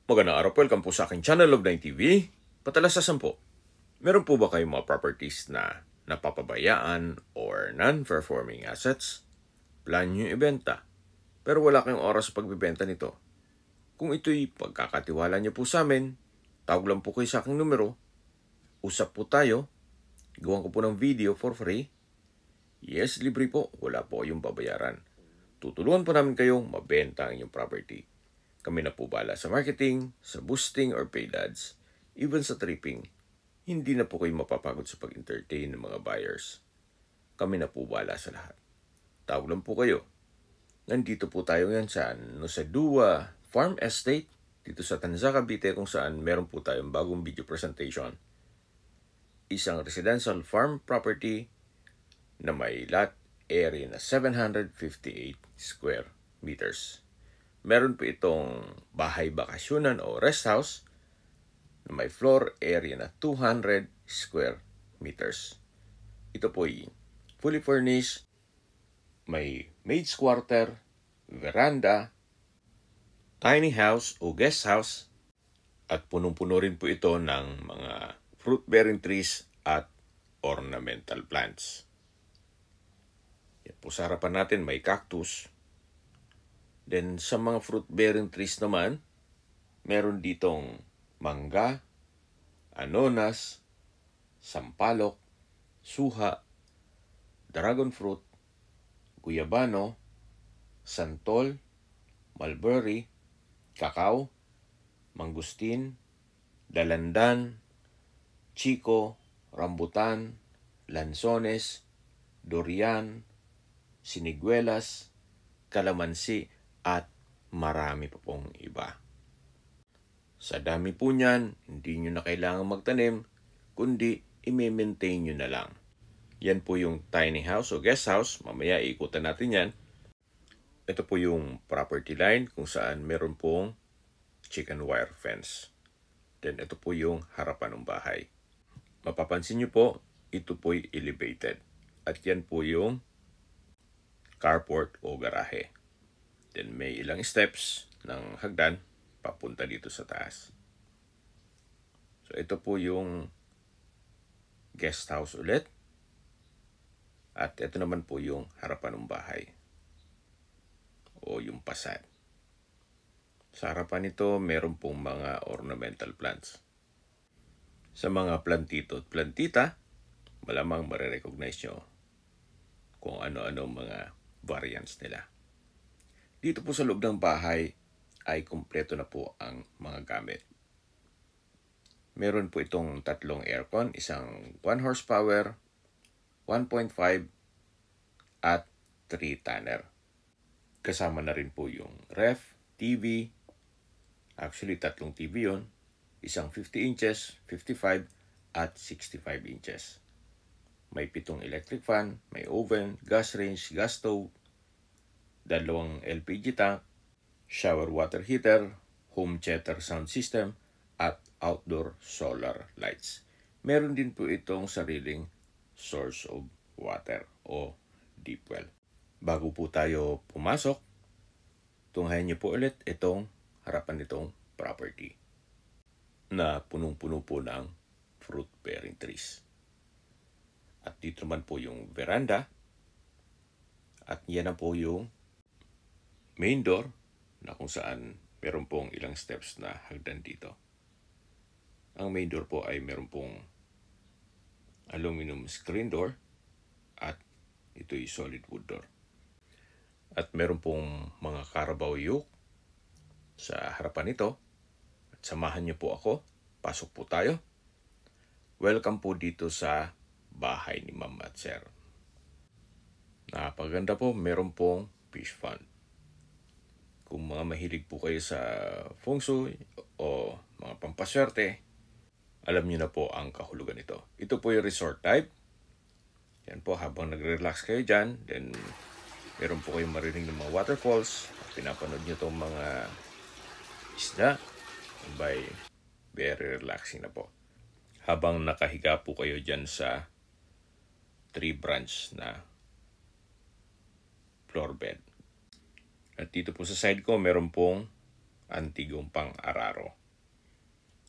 Magandang araw po, welcome po sa aking channel, Love9 TV. Patalasasan po, meron po ba kayong mga properties na napapabayaan or non-performing assets? Plan nyo ibenta, pero wala kayong oras sa pagbibenta nito. Kung ito'y pagkakatiwala nyo po sa amin, tawag lang po kayo sa aking numero, usap po tayo, gawan ko po ng video for free. Yes, libre po, wala po kayong babayaran. Tutulungan po namin kayong mabenta ang inyong property. Kami na po bala sa marketing, sa boosting or paid ads, even sa tripping. Hindi na po kayo mapapagod sa pag-entertain ng mga buyers. Kami na po bala sa lahat. Tawag lang po kayo. Nandito po tayo ngayon sa Nusa Dua Farm Estate, dito sa Tanza, Cavite, kung saan meron po tayong bagong video presentation. Isang residential farm property na may lot area na 758 square meters. Meron po itong bahay bakasyonan o rest house na may floor area na 200 square meters. Ito po ay fully furnished, may maid's quarter, veranda, tiny house o guest house, at punong-puno rin po ito ng mga fruit-bearing trees at ornamental plants. Yan po sa harapan natin may cactus. Then, sa mga fruit-bearing trees naman, meron ditong mangga, anonas, sampalok, suha, dragon fruit, guyabano, santol, mulberry, kakao, mangustin, dalandan, chico, rambutan, lansones, durian, siniguelas, kalamansi, at marami pa pong iba. Sa dami po niyan, hindi nyo na kailangan magtanim, kundi i-maintain nyo na lang. Yan po yung tiny house o guest house. Mamaya ikutan natin yan. Ito po yung property line kung saan meron pong chicken wire fence. Then ito po yung harapan ng bahay. Mapapansin nyo po, ito po'y elevated. At yan po yung carport o garahe. Then may ilang steps ng hagdan papunta dito sa taas. So ito po yung guest house ulit. At ito naman po yung harapan ng bahay. O yung pasad. Sa harapan nito, meron pong mga ornamental plants. Sa mga plantito at plantita, malamang marirecognize nyo kung ano-ano mga variants nila. Dito po sa loob ng bahay ay kumpleto na po ang mga gamit. Meron po itong tatlong aircon, isang 1 horsepower, 1.5 at 3 tonner. Kasama na rin po yung ref, TV, actually tatlong TV yon, isang 50 inches, 55 at 65 inches. May 7 electric fan, may oven, gas range, gas stove, 2 LPG tank, shower water heater, home theater sound system, at outdoor solar lights. Meron din po itong sariling source of water o deep well. Bago po tayo pumasok, tunghayan niyo po ulit itong harapan nitong property na punong-puno po ng fruit-bearing trees. At dito naman po yung veranda. At yan na po yung main door na kung saan meron pong ilang steps na hagdan dito. Ang main door po ay meron pong aluminum screen door at ito'y solid wood door. At meron pong mga Carabao yoke sa harapan nito. At samahan niyo po ako. Pasok po tayo. Welcome po dito sa bahay ni Ma'am at Sir. Napaganda po, meron pong fish pond. Kung mga mahilig po kayo sa feng shui o mga pampaswerte, alam niyo na po ang kahulugan nito. Ito po yung resort type. Yan po, habang nagre-relax kayo dyan, then meron po kayong marinig ng mga waterfalls. Pinapanood niyo itong mga isda. By very relaxing na po. Habang nakahiga po kayo dyan sa 3 branch na floor bed. At dito po sa side ko, meron pong antigong pang-araro.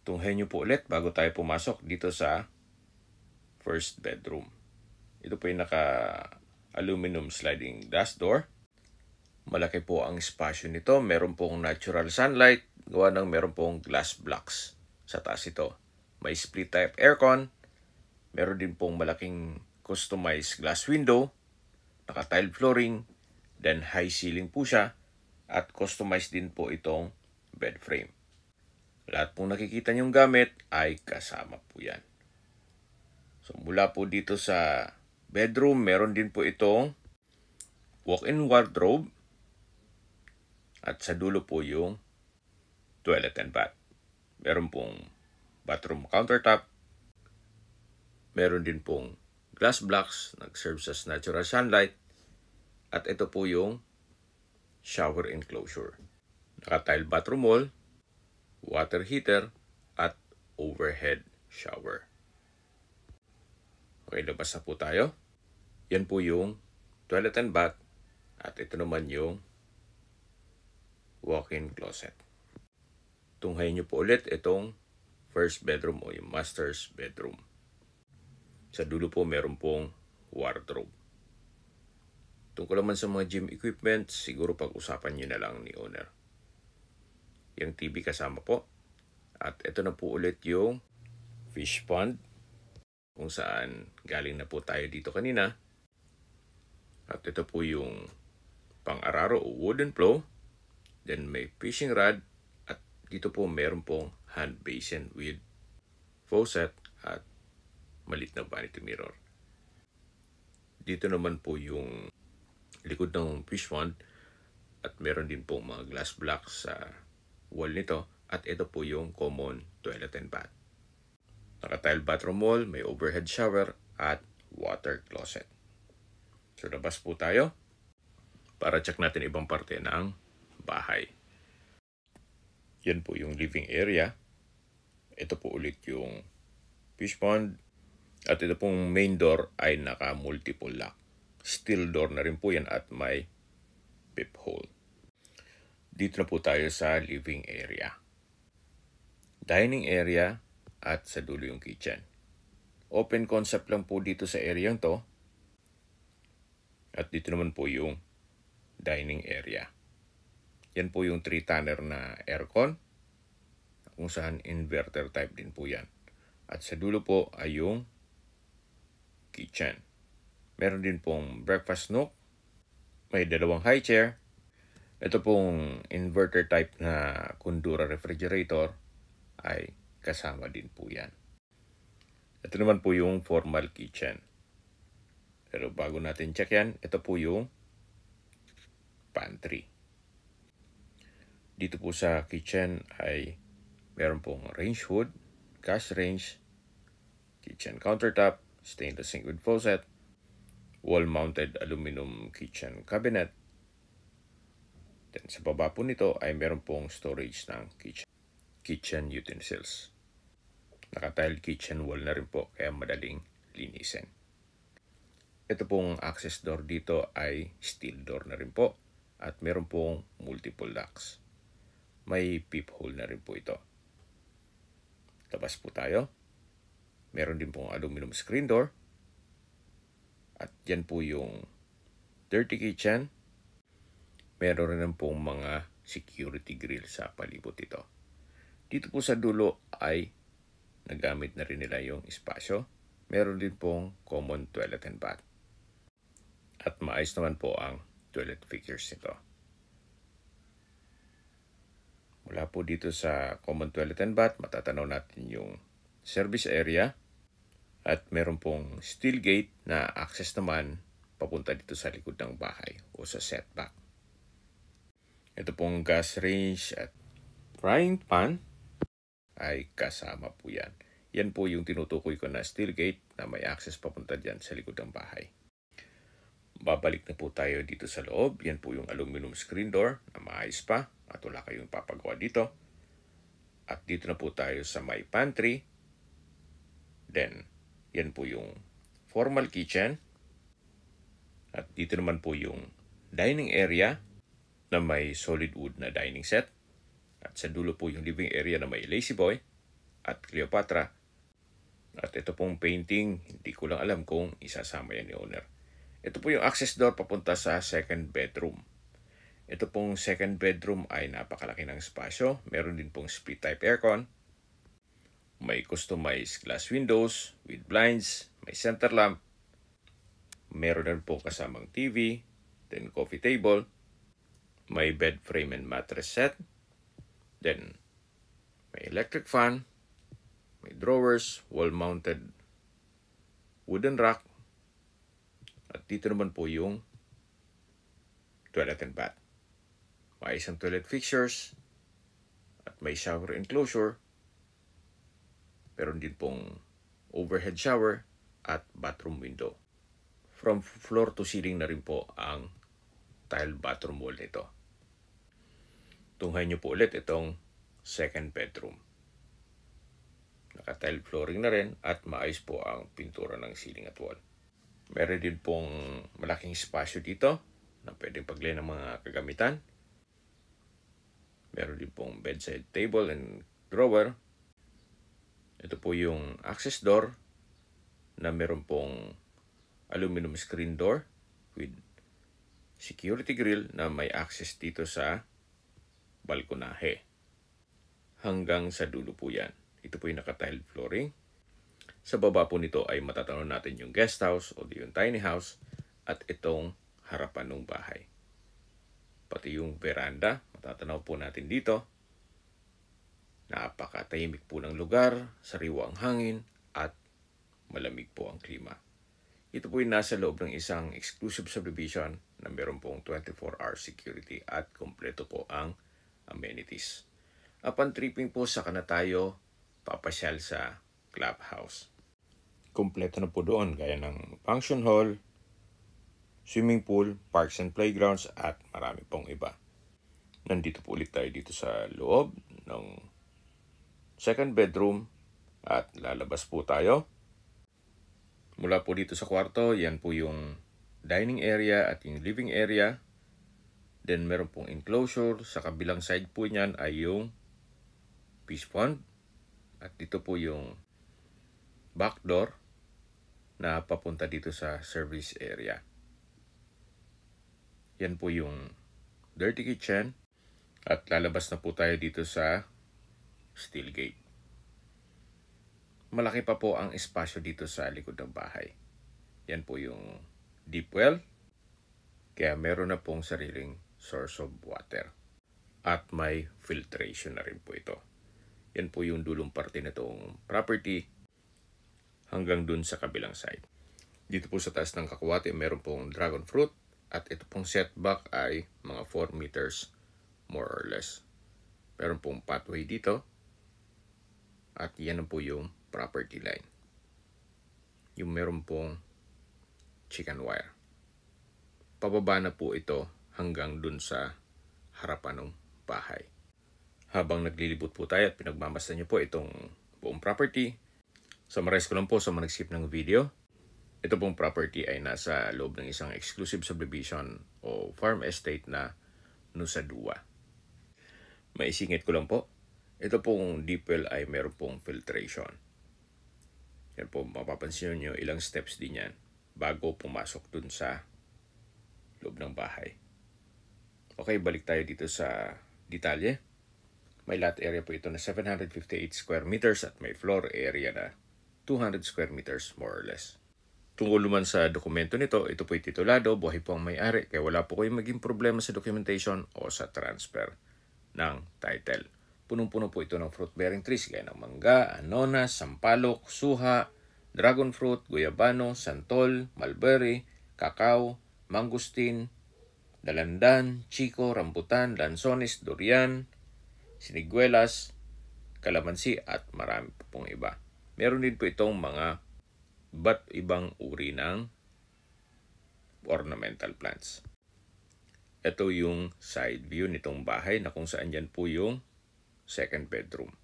Tunghayin niyo po ulit bago tayo pumasok dito sa first bedroom. Ito po yung naka-aluminum sliding glass door. Malaki po ang espasyo nito. Meron pong natural sunlight. Gawa ng meron pong glass blocks sa taas ito. May split type aircon. Meron din pong malaking customized glass window. Naka-tile flooring. Then high ceiling po siya. At customized din po itong bed frame. Lahat pong nakikita niyong gamit ay kasama po yan. So mula po dito sa bedroom, meron din po itong walk-in wardrobe. At sa dulo po yung toilet and bath. Meron pong bathroom countertop. Meron din pong glass blocks, nag-serve as natural sunlight. At ito po yung shower enclosure. Naka-tile bathroom wall, water heater, at overhead shower. Okay, labas na po tayo. Yan po yung toilet and bath. At ito naman yung walk-in closet. Tunghayin niyo po ulit itong first bedroom o yung master's bedroom. Sa dulo po meron pong wardrobe. Tungkol naman sa mga gym equipment, siguro pag-usapan niyo na lang ni owner. Yung TV kasama po. At ito na po ulit yung fish pond kung saan galing na po tayo dito kanina. At ito po yung pang-araro o wooden flow. Then may fishing rod at dito po meron pong hand basin with faucet at maliit na vanity mirror. Dito naman po yung likod ng fish pond at meron din pong mga glass blocks sa wall nito at ito po yung common toilet and bath. Naka-tile bathroom wall, may overhead shower at water closet. So labas po tayo para check natin ibang parte ng bahay. Yan po yung living area. Ito po ulit yung fish pond. At ito pong main door ay naka-multiple lock. Steel door na rin po yan at may peephole. Dito na po tayo sa living area. Dining area at sa dulo yung kitchen. Open concept lang po dito sa area to. At dito naman po yung dining area. Yan po yung 3-tonner na aircon kung saan inverter type din po yan. At sa dulo po ay yung kitchen. Meron din pong breakfast nook. May dalawang high chair. Ito pong inverter type na Kundura refrigerator ay kasama din po yan. Ito naman po yung formal kitchen. Pero bago natin check yan, ito po yung pantry. Dito po sa kitchen ay meron pong range hood, gas range, kitchen countertop, stainless sink with faucet, wall-mounted aluminum kitchen cabinet. Then sa baba po nito ay meron pong storage ng kitchen utensils. Naka-tile kitchen wall na rin po kaya madaling linisin. Ito pong access door dito ay steel door na rin po at meron pong multiple locks. May peephole na rin po ito. Labas po tayo. Meron din pong aluminum screen door. At yan po yung dirty kitchen. Meron rin pong mga security grill sa palibot ito. Dito po sa dulo ay nagamit na rin nila yung espasyo. Meron din pong common toilet and bath. At maayos naman po ang toilet fixtures nito. Mula po dito sa common toilet and bath, matatanaw natin yung service area. At meron pong steel gate na access naman papunta dito sa likod ng bahay o sa setback. Ito pong gas range at frying pan ay kasama po yan. Yan po yung tinutukoy ko na steel gate na may access papunta dyan sa likod ng bahay. Babalik na po tayo dito sa loob. Yan po yung aluminum screen door na maayos pa at wala kayong papagawa dito. At dito na po tayo sa may pantry. Then, yan po yung formal kitchen. At dito naman po yung dining area na may solid wood na dining set. At sa dulo po yung living area na may Lazy Boy at Cleopatra. At ito pong painting, hindi ko lang alam kung isasama yan ni owner. Ito po yung access door papunta sa second bedroom. Ito pong second bedroom ay napakalaki ng espasyo. Meron din pong split type aircon. May customized glass windows with blinds. May center lamp. Meron din po kasamang TV. Then coffee table. May bed frame and mattress set. Then may electric fan. May drawers, wall-mounted wooden rack. At dito naman po yung toilet and bath. May isang toilet fixtures at may shower enclosure. Meron din pong overhead shower at bathroom window. From floor to ceiling na rin po ang tile bathroom wall nito. Tunghayin niyo po ulit itong second bedroom. Naka-tile flooring na rin at maayos po ang pintura ng ceiling at wall. Meron din pong malaking espasyo dito na pwedeng paglay ng mga kagamitan. Meron din pong bedside table and drawer. Ito po yung access door na meron pong aluminum screen door with security grill na may access dito sa balkonahe. Hanggang sa dulo po yan. Ito po yung naka-tiled flooring. Sa baba po nito ay matatanaw natin yung guest house o yung tiny house at itong harapan ng bahay. Pati yung veranda, matatanaw po natin dito. Napakatahimik po ng lugar, sariwa ang hangin at malamig po ang klima. Ito po yung nasa loob ng isang exclusive subdivision na meron pong 24-hour security at kompleto po ang amenities. Upon tripping po saka na tayo papasyal sa clubhouse. Kompleto na po doon gaya ng function hall, swimming pool, parks and playgrounds at marami pong iba. Nandito po ulit tayo dito sa loob ng second bedroom at lalabas po tayo. Mula po dito sa kwarto, yan po yung dining area at yung living area. Then meron pong enclosure. Sa kabilang side po niyan ay yung fish pond. At dito po yung back door na papunta dito sa service area. Yan po yung dirty kitchen. At lalabas na po tayo dito sa steel gate. Malaki pa po ang espasyo dito sa likod ng bahay. Yan po yung deep well. Kaya meron na pong sariling source of water. At may filtration na rin po ito. Yan po yung dulong parte na itong property hanggang dun sa kabilang side. Dito po sa taas ng kakwate, meron pong dragon fruit at ito pong setback ay mga 4 meters more or less. Meron pong pathway dito at yan po yung property line. Yung meron pong chicken wire. Pababa na po ito hanggang dun sa harapan ng bahay. Habang naglilibot po tayo at pinagmamasdan niyo po itong buong property, summarize ko lang po sa mga nag-skip ng video. Ito pong property ay nasa loob ng isang exclusive subdivision o farm estate na Nusa Dua. Maisingit ko lang po, ito pong deep well ay meron pong filtration. Yan po, mapapansin nyo ilang steps din yan bago pumasok dun sa loob ng bahay. Okay, balik tayo dito sa detalye. May lot area po ito na 758 square meters at may floor area na 200 square meters more or less. Tungkol naman sa dokumento nito, ito po ay titulado, buhay po ang may-ari, kaya wala po kayong maging problema sa documentation o sa transfer ng title. Punong-puno po ito ng fruit-bearing trees gaya ng mangga, anonas, sampalok, suha, dragon fruit, guyabano, santol, mulberry, kakao, mangustin, dalandan, chico, rambutan, lansones, durian, siniguelas, kalamansi at marami pa pong iba. Meron din po itong mga iba't ibang uri ng ornamental plants. Ito yung side view nitong bahay na kung saan yan po yung second bedroom.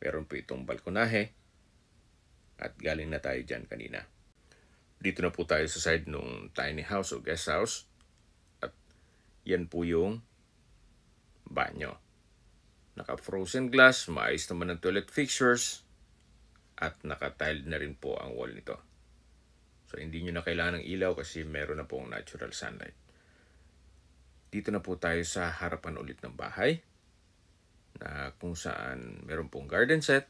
Meron po itong balkonahe at galing na tayo dyan kanina. Dito na po tayo sa side ng tiny house o guest house at yan po yung banyo. Naka-frozen glass, maayos naman ang toilet fixtures, at naka-tiled na rin po ang wall nito. So hindi nyo na kailangan ng ilaw kasi meron na pong natural sunlight. Dito na po tayo sa harapan ulit ng bahay, na kung saan meron pong garden set,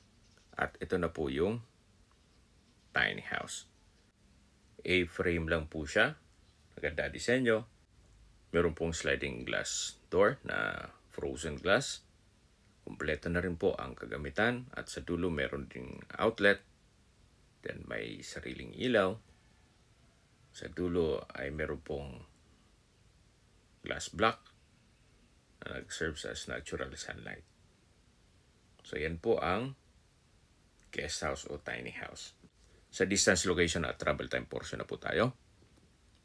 at ito na po yung tiny house. A-frame lang po siya, maganda disenyo. Meron pong sliding glass door na frozen glass. Kompleto na rin po ang kagamitan at sa dulo meron ding outlet. Then may sariling ilaw. Sa dulo ay meron pong glass block na nag-serves as natural sunlight. So yan po ang guest house o tiny house. Sa distance, location at travel time portion na po tayo.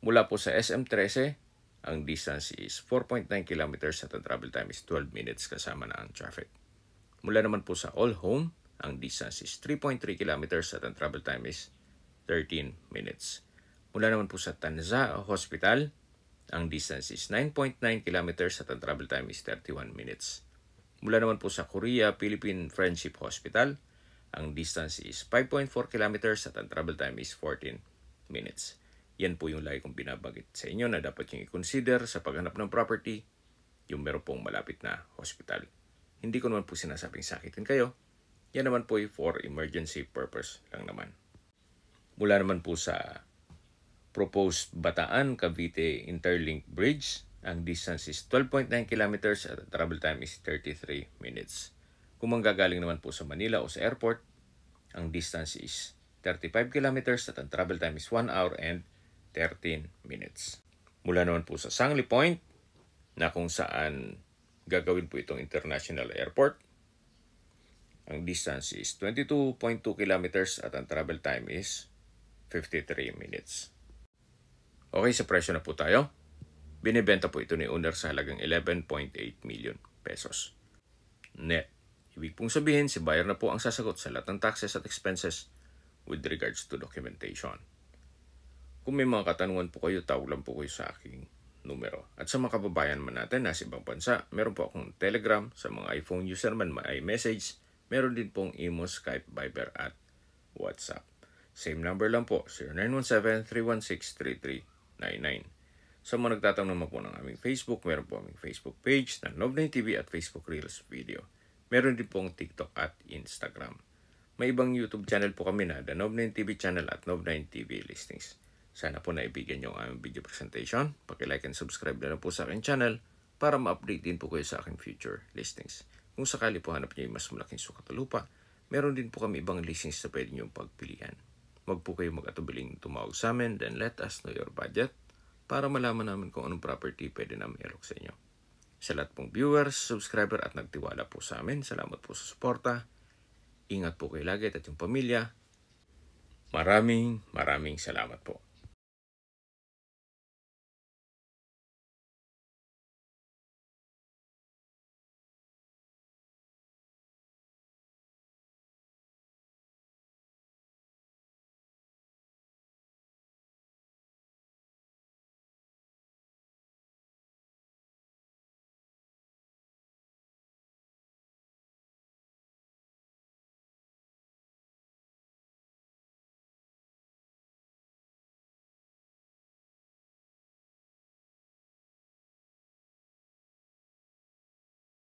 Mula po sa SM13, ang distance is 4.9 kilometers at ang travel time is 12 minutes kasama na ang traffic. Mula naman po sa All Home, ang distance is 3.3 kilometers at ang travel time is 13 minutes. Mula naman po sa Tanza Hospital, ang distance is 9.9 kilometers at ang travel time is 31 minutes. Mula naman po sa Korea Philippine Friendship Hospital, ang distance is 5.4 kilometers at ang travel time is 14 minutes. Yan po yung lagi kong binabagit sa inyo na dapat yung i-consider sa paghanap ng property, yung meron pong malapit na hospital. Hindi ko naman po sinasabing sakitin kayo. Yan naman po for emergency purpose lang naman. Mula naman po sa proposed Bataan Cavite Interlink Bridge, ang distance is 12.9 kilometers at travel time is 33 minutes. Kung manggagaling naman po sa Manila o sa airport, ang distance is 35 kilometers at ang travel time is 1 hour and 13 minutes. Mula naman po sa Sangli Point, na kung saan gagawin po itong international airport, ang distance is 22.2 kilometers at ang travel time is 53 minutes. Okay, sa presyo na po tayo. Binibenta po ito ni owner sa halagang 11.8 million pesos. Net. Ibig pong sabihin, si buyer na po ang sasagot sa lahat ng taxes at expenses with regards to documentation. Kung may mga katanungan po kayo, tawag lang po kayo sa aking numero. At sa mga kababayan man natin nasa ibang bansa, meron po akong Telegram. Sa mga iPhone user man, may message. Meron din pong Imo, Skype, Viber at WhatsApp. Same number lang po, 0917-316-3399. Sa mga nagtatanong naman po ng aming Facebook, meron po aming Facebook page na Nov9 TV at Facebook Reels Video. Meron din pong TikTok at Instagram. May ibang YouTube channel po kami na The Nov9 TV channel at Nov9 TV Listings. Sana po naibigyan nyo ang aming video presentation. Paki-like and subscribe na lang po sa aking channel para ma-update din po kayo sa aking future listings. Kung sakali po hanap nyo yung mas malaking sukat na lupa, meron din po kami ibang listings na pwede nyo pagpilian. Huwag po kayo mag-atubiling tumawag sa amin, then let us know your budget para malaman namin kung anong property pwede namin i-alok sa inyo. Sa lahat pong viewers, subscriber at nagtiwala po sa amin, salamat po sa suporta. Ingat po kayo lagi at yung pamilya. Maraming salamat po.